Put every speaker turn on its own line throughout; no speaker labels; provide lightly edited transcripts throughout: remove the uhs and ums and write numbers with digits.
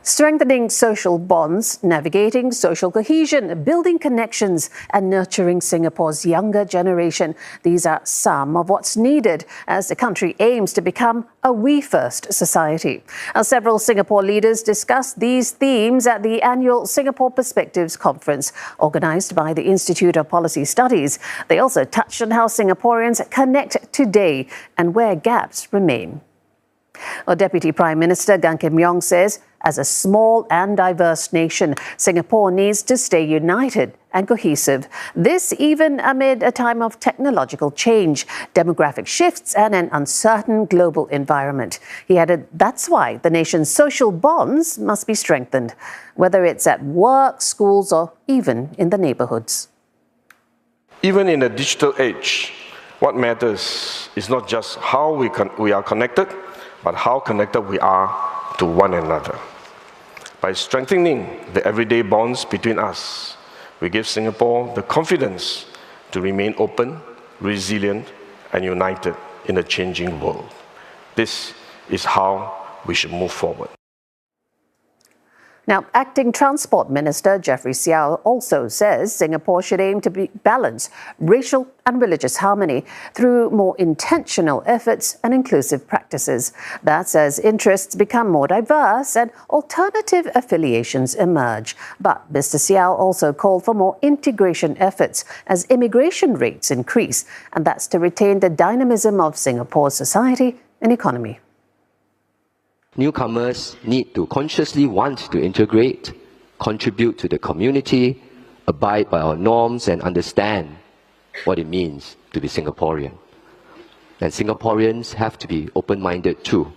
Strengthening social bonds, navigating social cohesion, building connections and nurturing Singapore's younger generation. These are some of what's needed as the country aims to become a we-first society. Several Singapore leaders discussed these themes at the annual Singapore Perspectives Conference, organised by the Institute of Policy Studies. They also touched on how Singaporeans connect today and where gaps remain. Deputy Prime Minister Yong says, as a small and diverse nation, Singapore needs to stay united and cohesive. This even amid a time of technological change, demographic shifts and an uncertain global environment. He added that's why the nation's social bonds must be strengthened, whether it's at work, schools or even in the neighbourhoods.
Even in a digital age, what matters is not just how we are connected, but how connected we are to one another. By strengthening the everyday bonds between us, we give Singapore the confidence to remain open, resilient, and united in a changing world. This is how we should move forward.
Now, Acting Transport Minister Jeffrey Siao also says Singapore should aim to balance racial and religious harmony through more intentional efforts and inclusive practices. That's as interests become more diverse and alternative affiliations emerge. But Mr. Siao also called for more integration efforts as immigration rates increase, and that's to retain the dynamism of Singapore's society and economy.
Newcomers need to consciously want to integrate, contribute to the community, abide by our norms and understand what it means to be Singaporean. And Singaporeans have to be open-minded too,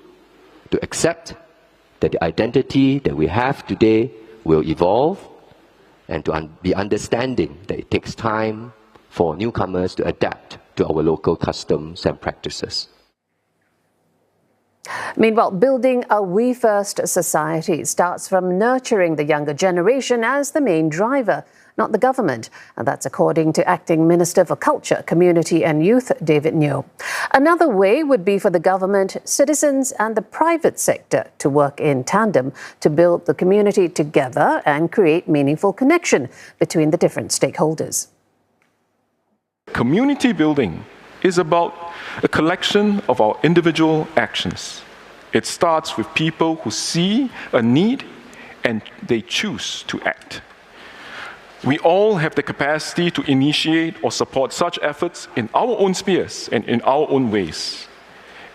to accept that the identity that we have today will evolve and to be understanding that it takes time for newcomers to adapt to our local customs and practices.
Meanwhile, building a we-first society starts from nurturing the younger generation as the main driver, not the government. And that's according to Acting Minister for Culture, Community and Youth, David Neo. Another way would be for the government, citizens and the private sector to work in tandem to build the community together and create meaningful connection between the different stakeholders.
Community building is about a collection of our individual actions. It starts with people who see a need and they choose to act. We all have the capacity to initiate or support such efforts in our own spheres and in our own ways.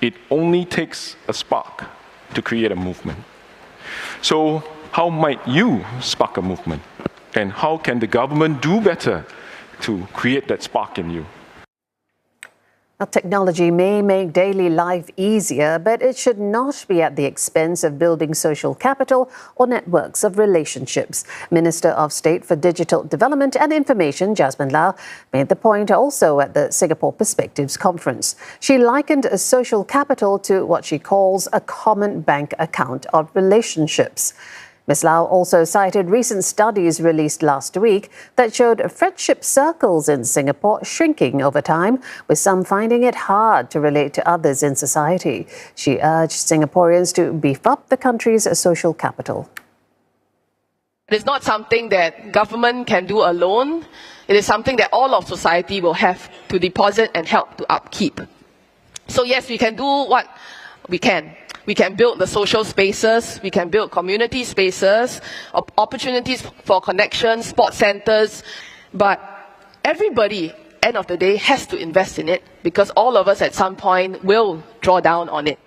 It only takes a spark to create a movement. So how might you spark a movement? And how can the government do better to create that spark in you?
Now, technology may make daily life easier, but it should not be at the expense of building social capital or networks of relationships. Minister of State for Digital Development and Information, Jasmine Lau, made the point also at the Singapore Perspectives Conference. She likened a social capital to what she calls a common bank account of relationships. Ms. Lau also cited recent studies released last week that showed friendship circles in Singapore shrinking over time, with some finding it hard to relate to others in society. She urged Singaporeans to beef up the country's social capital.
It is not something that government can do alone. It is something that all of society will have to deposit and help to upkeep. So yes, we can do what we can. We can build the social spaces, we can build community spaces, opportunities for connection, sports centers, but everybody, end of the day, has to invest in it because all of us at some point will draw down on it.